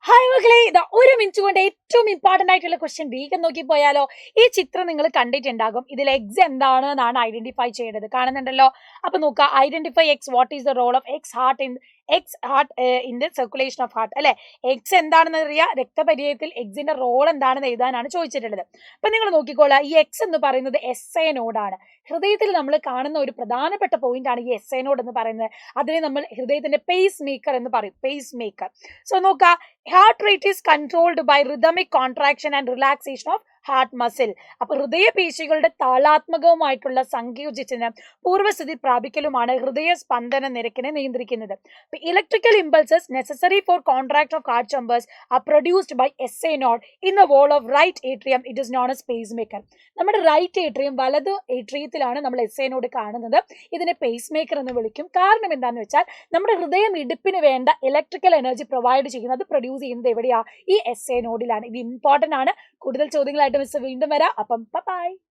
Hi മക്കളെ, ഇതാ ഒരു മിനിറ്റ് കൊണ്ട് ഏറ്റവും ഇമ്പോർട്ടന്റ് ആയിട്ടുള്ള ക്വസ്റ്റ്യൻ വേഗം നോക്കി പോയാലോ. ഈ ചിത്രം നിങ്ങൾ കണ്ടിട്ടുണ്ടാകും. ഇതിൽ എക്സ് എന്താണ് എന്നാണ് ഐഡന്റിഫൈ ചെയ്യേണ്ടത്. കാണുന്നുണ്ടല്ലോ. അപ്പൊ നോക്കുക, identify x. What is the role of x heart in the circulation of heart അല്ലെ. എക്സ് എന്താണെന്ന് അറിയാം. രക്തപര്യത്തിൽ എക്സിന്റെ റോൾ എന്താണെന്ന് എഴുതാനാണ് ചോദിച്ചിട്ടുള്ളത്. അപ്പൊ നിങ്ങൾ നോക്കിക്കോളാം, ഈ എക്സ് എന്ന് പറയുന്നത് എസ് എ നോഡാണ്. ഹൃദയത്തിൽ നമ്മൾ കാണുന്ന ഒരു പ്രധാനപ്പെട്ട പോയിന്റ് ആണ് ഈ എസ് എ നോഡ് എന്ന് പറയുന്നത്. അതിനെ നമ്മൾ ഹൃദയത്തിന്റെ പേസ് മേക്കർ എന്ന് പറയും. Pace maker. സോ നോക്കുക, heart rate is controlled by rhythmic contraction and relaxation of heart muscle. അപ്പൊ ഹൃദയപേശികളുടെ താളാത്മകവുമായിട്ടുള്ള സങ്കോചത്തിന് പൂർവ്വസ്ഥിതി പ്രാപിക്കലുമാണ് ഹൃദയ സ്പന്ദന നിരക്കിനെ നിയന്ത്രിക്കുന്നത്. Electrical impulses necessary for contract of heart chambers are produced by S A node in the wall of right atrium. It is known as pacemaker. നമ്മുടെ right atrium, വലത് ഏട്രിയത്തിലാണ് നമ്മൾ S A node കാണുന്നത്. ഇതിനെ pace maker എന്ന് വിളിക്കും. കാരണം എന്താണെന്ന് വെച്ചാൽ നമ്മുടെ ഹൃദയം ഇടുപ്പിന് വേണ്ട ഇലക്ട്രിക്കൽ എനർജി പ്രൊവൈഡ് ചെയ്യുന്നത്, പ്രൊഡ്യൂസ് ചെയ്യുന്നത് എവിടെയാ? ഈ എസ് എ നോഡിലാണ്. ഇത് ഇമ്പോർട്ടന്റ് ആണ്. കൂടുതൽ ചോദ്യങ്ങളായിട്ട് മിസ് വീണ്ടും വരാം. അപ്പം ബൈ.